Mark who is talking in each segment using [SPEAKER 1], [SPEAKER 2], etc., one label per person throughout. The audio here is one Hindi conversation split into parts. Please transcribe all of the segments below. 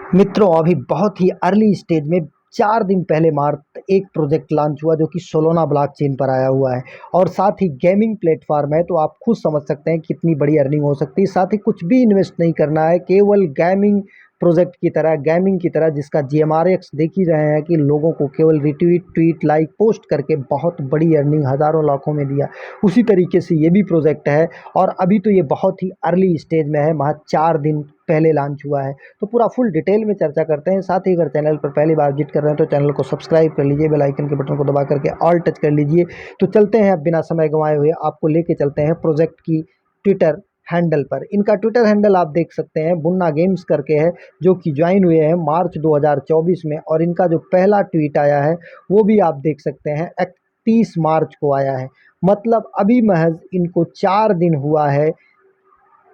[SPEAKER 1] मित्रों, अभी बहुत ही अर्ली स्टेज में 4 दिन पहले मात्र एक प्रोजेक्ट लॉन्च हुआ जो कि सोलोना ब्लॉकचेन पर आया हुआ है और साथ ही गेमिंग प्लेटफॉर्म है, तो आप खुद समझ सकते हैं कितनी बड़ी अर्निंग हो सकती है। साथ ही कुछ भी इन्वेस्ट नहीं करना है, केवल गेमिंग प्रोजेक्ट की तरह, गेमिंग की तरह, जिसका जीएमआरएक्स देख ही रहे हैं कि लोगों को केवल रिट्वीट, ट्वीट, लाइक, पोस्ट करके बहुत बड़ी अर्निंग हज़ारों लाखों में दिया। उसी तरीके से ये भी प्रोजेक्ट है और अभी तो ये बहुत ही अर्ली स्टेज में है, महज 4 दिन पहले लॉन्च हुआ है। तो पूरा फुल डिटेल में चर्चा करते हैं। साथ ही अगर चैनल पर पहली बार विजिट कर रहे हैं तो चैनल को सब्सक्राइब कर लीजिए, बेल आइकन के बटन को दबा करके ऑल टच कर लीजिए। तो चलते हैं, अब बिना समय गंवाए हुए आपको लेके चलते हैं प्रोजेक्ट की ट्विटर हैंडल पर। इनका ट्विटर हैंडल आप देख सकते हैं, बुन्ना गेम्स करके है, जो कि ज्वाइन हुए हैं मार्च 2024 में, और इनका जो पहला ट्वीट आया है वो भी आप देख सकते हैं 31 मार्च को आया है। मतलब अभी महज इनको 4 दिन हुआ है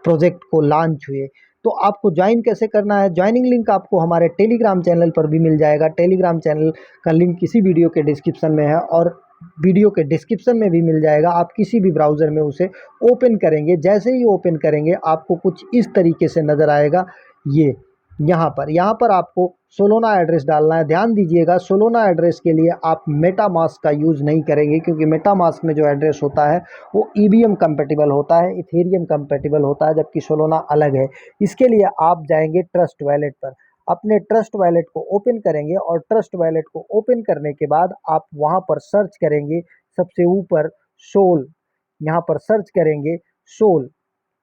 [SPEAKER 1] प्रोजेक्ट को लॉन्च हुए। तो आपको ज्वाइन कैसे करना है? ज्वाइनिंग लिंक आपको हमारे टेलीग्राम चैनल पर भी मिल जाएगा। टेलीग्राम चैनल का लिंक किसी वीडियो के डिस्क्रिप्शन में है और वीडियो के डिस्क्रिप्शन में भी मिल जाएगा। आप किसी भी ब्राउज़र में उसे ओपन करेंगे, जैसे ही ओपन करेंगे आपको कुछ इस तरीके से नज़र आएगा। ये यहाँ पर आपको सोलोना एड्रेस डालना है। ध्यान दीजिएगा, सोलोना एड्रेस के लिए आप मेटामास्क का यूज़ नहीं करेंगे, क्योंकि मेटामास्क में जो एड्रेस होता है वो ईवीएम कंपेटिबल होता है, इथेरियम कंपेटिबल होता है, जबकि सोलोना अलग है। इसके लिए आप जाएंगे ट्रस्ट वैलेट पर, अपने ट्रस्ट वैलेट को ओपन करेंगे और ट्रस्ट वैलेट को ओपन करने के बाद आप वहाँ पर सर्च करेंगे, सबसे ऊपर सोल, यहाँ पर सर्च करेंगे सोल,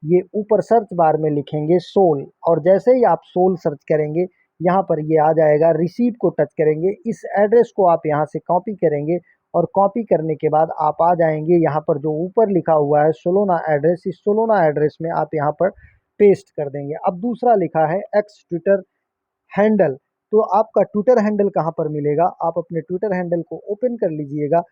[SPEAKER 1] ये ऊपर सर्च बार में लिखेंगे सोल, और जैसे ही आप सोल सर्च करेंगे यहाँ पर ये आ जाएगा। रिसीव को टच करेंगे, इस एड्रेस को आप यहाँ से कॉपी करेंगे और कॉपी करने के बाद आप आ जाएंगे यहाँ पर जो ऊपर लिखा हुआ है सोलोना एड्रेस, इस सोलोना एड्रेस में आप यहाँ पर पेस्ट कर देंगे। अब दूसरा लिखा है एक्स ट्विटर हैंडल, तो आपका ट्विटर हैंडल कहाँ पर मिलेगा? आप अपने ट्विटर हैंडल को ओपन कर लीजिएगा।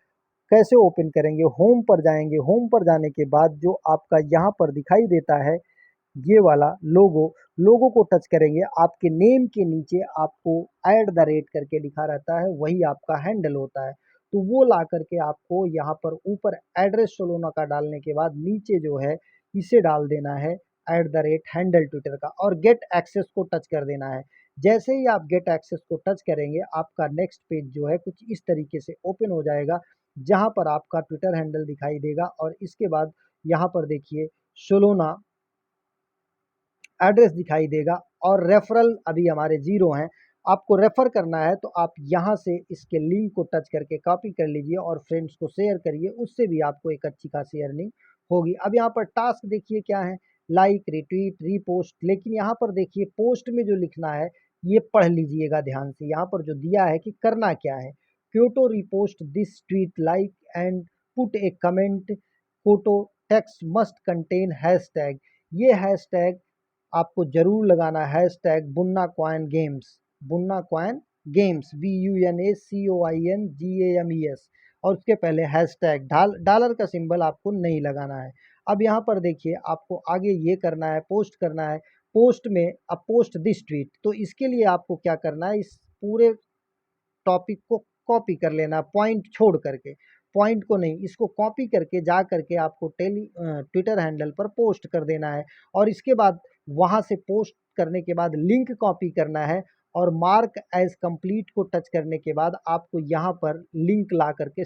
[SPEAKER 1] कैसे ओपन करेंगे? होम पर जाएंगे, होम पर जाने के बाद जो आपका यहाँ पर दिखाई देता है ये वाला लोगो, लोगो को टच करेंगे। आपके नेम के नीचे आपको ऐट द रेट करके लिखा रहता है, वही आपका हैंडल होता है। तो वो ला करके आपको यहाँ पर ऊपर एड्रेस सोलोना का डालने के बाद नीचे जो है इसे डाल देना है, at the rate handle Twitter का, और गेट एक्सेस को टच कर देना है। जैसे ही आप गेट एक्सेस को टच करेंगे आपका नेक्स्ट पेज जो है कुछ इस तरीके से ओपन हो जाएगा, जहाँ पर आपका ट्विटर हैंडल दिखाई देगा। और इसके बाद यहाँ पर देखिए सोलोना एड्रेस दिखाई देगा और रेफरल अभी हमारे जीरो हैं। आपको रेफर करना है तो आप यहाँ से इसके लिंक को टच करके कॉपी कर लीजिए और फ्रेंड्स को शेयर करिए, उससे भी आपको एक अच्छी खासी अर्निंग होगी। अब यहाँ पर टास्क देखिए क्या है, लाइक, रिट्वीट, रीपोस्ट, लेकिन यहाँ पर देखिए पोस्ट में जो लिखना है ये पढ़ लीजिएगा ध्यान से। यहाँ पर जो दिया है कि करना क्या है, quote repost this tweet, like and put a comment, photo, text must contain hashtag. ये हैशटैग आपको जरूर लगाना, hashtag Buna Coin Games, Buna Coin Games, BUNACOINGAMES, और उसके पहले हैशटैग डॉलर का सिंबल आपको नहीं लगाना है। अब यहाँ पर देखिए आपको आगे ये करना है, पोस्ट करना है। पोस्ट में अब पोस्ट दिस ट्वीट, तो इसके लिए आपको क्या करना है, इस पूरे टॉपिक को कॉपी कर लेना, पॉइंट छोड़ करके, पॉइंट को नहीं, इसको कॉपी करके जा करके आपको ट्विटर हैंडल पर पोस्ट कर देना है। और इसके बाद वहां से पोस्ट करने के बाद लिंक कॉपी करना है और मार्क एज कंप्लीट को टच करने के बाद आपको यहाँ पर लिंक ला करके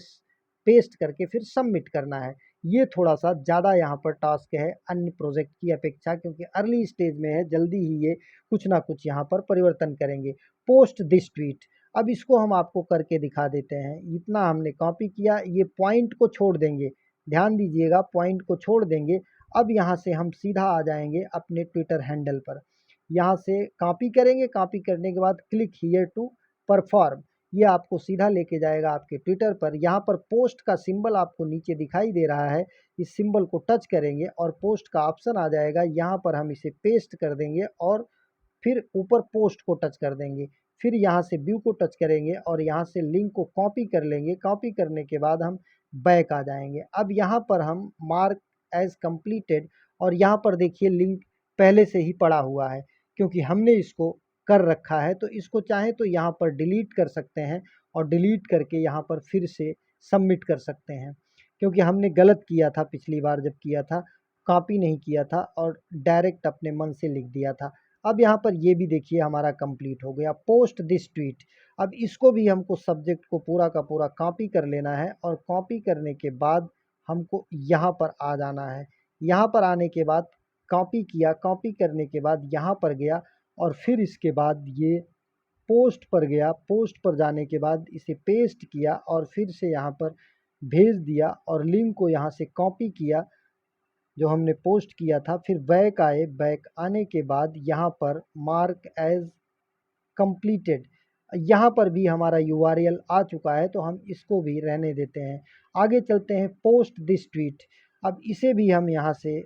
[SPEAKER 1] पेस्ट करके फिर सबमिट करना है। ये थोड़ा सा ज़्यादा यहाँ पर टास्क है अन्य प्रोजेक्ट की अपेक्षा, क्योंकि अर्ली स्टेज में है, जल्दी ही ये कुछ ना कुछ यहाँ पर परिवर्तन करेंगे। पोस्ट दिस ट्वीट, अब इसको हम आपको करके दिखा देते हैं। इतना हमने कॉपी किया, ये पॉइंट को छोड़ देंगे, ध्यान दीजिएगा, पॉइंट को छोड़ देंगे। अब यहाँ से हम सीधा आ जाएंगे अपने ट्विटर हैंडल पर, यहाँ से कॉपी करेंगे, कॉपी करने के बाद क्लिक हियर टू परफॉर्म, ये आपको सीधा लेके जाएगा आपके ट्विटर पर। यहाँ पर पोस्ट का सिंबल आपको नीचे दिखाई दे रहा है, इस सिंबल को टच करेंगे और पोस्ट का ऑप्शन आ जाएगा, यहाँ पर हम इसे पेस्ट कर देंगे और फिर ऊपर पोस्ट को टच कर देंगे। फिर यहाँ से व्यू को टच करेंगे और यहाँ से लिंक को कॉपी कर लेंगे। कॉपी करने के बाद हम बैक आ जाएंगे। अब यहाँ पर हम मार्क एज कंप्लीटेड, और यहाँ पर देखिए लिंक पहले से ही पड़ा हुआ है, क्योंकि हमने इसको कर रखा है। तो इसको चाहे तो यहाँ पर डिलीट कर सकते हैं और डिलीट करके यहाँ पर फिर से सबमिट कर सकते हैं, क्योंकि हमने गलत किया था पिछली बार जब किया था, कॉपी नहीं किया था और डायरेक्ट अपने मन से लिख दिया था। अब यहाँ पर ये भी देखिए हमारा कंप्लीट हो गया। पोस्ट दिस ट्वीट, अब इसको भी हमको सब्जेक्ट को पूरा का पूरा कॉपी कर लेना है और कॉपी करने के बाद हमको यहाँ पर आ जाना है। यहाँ पर आने के बाद कॉपी किया, कॉपी करने के बाद यहाँ पर गया और फिर इसके बाद ये पोस्ट पर गया, पोस्ट पर जाने के बाद इसे पेस्ट किया और फिर से यहाँ पर भेज दिया और लिंक को यहाँ से कॉपी किया जो हमने पोस्ट किया था। फिर बैक आए, बैक आने के बाद यहाँ पर मार्क एज कंप्लीटेड, यहाँ पर भी हमारा यूआरएल आ चुका है तो हम इसको भी रहने देते हैं। आगे चलते हैं पोस्ट दिस ट्वीट, अब इसे भी हम यहाँ से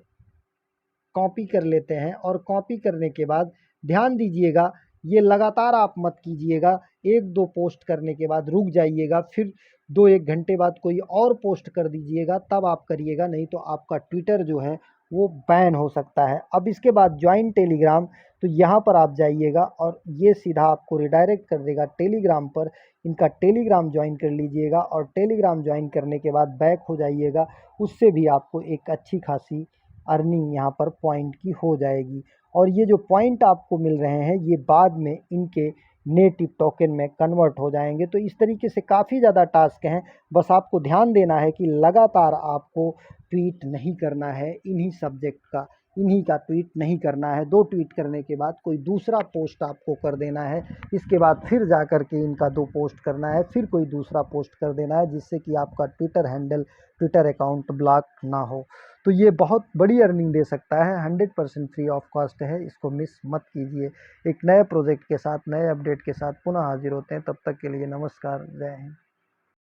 [SPEAKER 1] कॉपी कर लेते हैं और कॉपी करने के बाद ध्यान दीजिएगा ये लगातार आप मत कीजिएगा, एक दो पोस्ट करने के बाद रुक जाइएगा, फिर 2-1 घंटे बाद कोई और पोस्ट कर दीजिएगा तब आप करिएगा, नहीं तो आपका ट्विटर जो है वो बैन हो सकता है। अब इसके बाद ज्वाइन टेलीग्राम, तो यहाँ पर आप जाइएगा और ये सीधा आपको रिडायरेक्ट कर देगा टेलीग्राम पर। इनका टेलीग्राम ज्वाइन कर लीजिएगा और टेलीग्राम ज्वाइन करने के बाद बैक हो जाइएगा, उससे भी आपको एक अच्छी खासी अर्निंग यहाँ पर पॉइंट की हो जाएगी। और ये जो पॉइंट आपको मिल रहे हैं ये बाद में इनके नेटिव टोकन में कन्वर्ट हो जाएंगे। तो इस तरीके से काफ़ी ज़्यादा टास्क हैं, बस आपको ध्यान देना है कि लगातार आपको ट्वीट नहीं करना है इन्हीं सब्जेक्ट का, इन्हीं का ट्वीट नहीं करना है। 2 ट्वीट करने के बाद कोई दूसरा पोस्ट आपको कर देना है, इसके बाद फिर जा कर के इनका 2 पोस्ट करना है, फिर कोई दूसरा पोस्ट कर देना है, जिससे कि आपका Twitter handle, Twitter account block ना हो। तो ये बहुत बड़ी अर्निंग दे सकता है, 100% फ्री ऑफ कॉस्ट है, इसको मिस मत कीजिए। एक नए प्रोजेक्ट के साथ, नए अपडेट के साथ पुनः हाजिर होते हैं, तब तक के लिए नमस्कार, जय हिंद।